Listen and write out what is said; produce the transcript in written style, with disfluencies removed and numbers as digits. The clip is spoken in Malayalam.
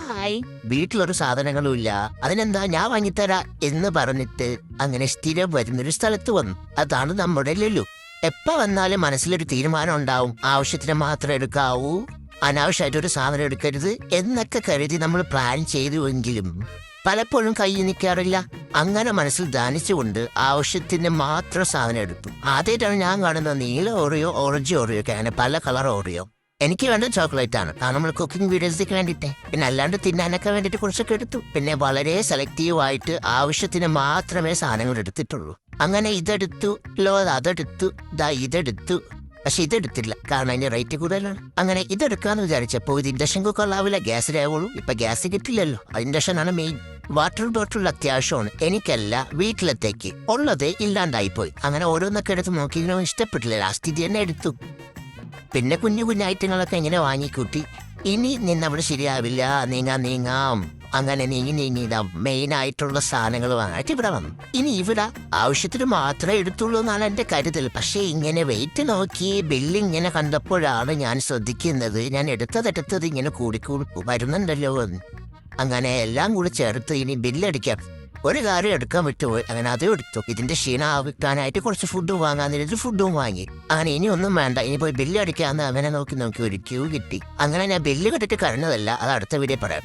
ഹായ്, വീട്ടിലൊരു സാധനങ്ങളും ഇല്ല, അതിനെന്താ ഞാൻ വാങ്ങിത്തരാ എന്ന് പറഞ്ഞിട്ട് അങ്ങനെ സ്ഥിരം വരുന്നൊരു സ്ഥലത്ത് വന്നു. അതാണ് നമ്മുടെ ലുലു. എപ്പ വന്നാലും മനസ്സിലൊരു തീരുമാനം ഉണ്ടാവും, ആവശ്യത്തിന് മാത്രം എടുക്കാവൂ, അനാവശ്യമായിട്ട് ഒരു സാധനം എടുക്കരുത് എന്നൊക്കെ കരുതി നമ്മൾ പ്ലാൻ ചെയ്തുവെങ്കിലും പലപ്പോഴും കയ്യിൽ നിൽക്കാറില്ല. അങ്ങനെ മനസ്സിൽ ധ്യാനിച്ചുകൊണ്ട് ആവശ്യത്തിന് മാത്രം സാധനം എടുത്തു. ആദ്യമായിട്ടാണ് ഞാൻ കാണുന്നത് നീല ഓറിയോ, ഓറഞ്ച് ഓറിയോ ഒക്കെ, അങ്ങനെ പല കളർ ഓറിയോ. എനിക്ക് വേണ്ടത് ചോക്ലേറ്റ് ആണ്, കാരണം നമ്മൾ കുക്കിംഗ് വീഡിയോസിലേക്ക് വേണ്ടിയിട്ട്. പിന്നെ അല്ലാണ്ട് തിന്നാനൊക്കെ വേണ്ടിയിട്ട് കുറച്ചൊക്കെ എടുത്തു. പിന്നെ വളരെ സെലക്റ്റീവായിട്ട് ആവശ്യത്തിന് മാത്രമേ സാധനങ്ങൾ എടുത്തിട്ടുള്ളൂ. അങ്ങനെ ഇതെടുത്തു, അതെടുത്തു, ഇതെടുത്തു. പക്ഷെ ഇതെടുത്തില്ല, കാരണം അതിന്റെ റേറ്റ് കൂടുതലാണ്. അങ്ങനെ ഇതെടുക്കാന്ന് വിചാരിച്ചപ്പോ ഇത് ഇൻഡക്ഷൻ കുക്കറിലാവില്ല, ഗ്യാസിലാവുള്ളൂ. ഇപ്പൊ ഗ്യാസ് കിട്ടില്ലല്ലോ, ഇൻഡക്ഷൻ ആണ് മെയിൻ. വാട്ടർ ബോട്ടിൽ അത്യാവശ്യമാണ്, എനിക്കല്ല വീട്ടിലത്തേക്ക്. ഉള്ളത് ഇല്ലാണ്ടായിപ്പോയി. അങ്ങനെ ഓരോന്നൊക്കെ എടുത്ത് നോക്കി ഇഷ്ടപ്പെട്ടില്ല, ലാസ്റ്റ് ഇത് തന്നെ എടുത്തു. പിന്നെ കുഞ്ഞു കുഞ്ഞു ഐറ്റങ്ങളൊക്കെ ഇങ്ങനെ വാങ്ങിക്കൂട്ടി. ഇനി നിന്നവിടെ ശരിയാവില്ല, നീങ്ങാം. അങ്ങനെ നീങ്ങിതാ മെയിൻ ആയിട്ടുള്ള സാധനങ്ങൾ വാങ്ങിയിട്ട് ഇവിടെ വന്നു. ഇനി ഇവിടെ ആവശ്യത്തിന് മാത്രമേ എടുത്തുള്ളൂ എന്നാണ് എന്റെ കരുതൽ. പക്ഷേ ഇങ്ങനെ വെയിറ്റ് നോക്കി ബില്ല് ഇങ്ങനെ കണ്ടപ്പോഴാണ് ഞാൻ ശ്രദ്ധിക്കുന്നത്, ഞാൻ എടുത്തത് ഇങ്ങനെ കൂടിക്കൂടി വരുന്നുണ്ടല്ലോ എന്ന്. അങ്ങനെ എല്ലാം കൂടി ചേർത്ത് ഇനി ബില്ലടിക്കാം. ഒരു കാര്യം എടുക്കാൻ വിട്ടുപോയി, അങ്ങനെ അതും എടുത്തു. ഇതിന്റെ ക്ഷീണം ആവിക്കാനായിട്ട് കുറച്ച് ഫുഡും വാങ്ങാന്നിട്ട് ഫുഡും വാങ്ങി. അങ്ങനെ ഇനി ഒന്നും വേണ്ട, ഇനി പോയി ബില്ല് അടിക്കാന്ന് അവനെ നോക്കി ഒരു ക്യൂ കിട്ടി. അങ്ങനെ ഞാൻ ബില്ല് കെട്ടിട്ട് കഴിഞ്ഞതല്ല, അത് അടുത്ത വീഡിയോ പറയാം.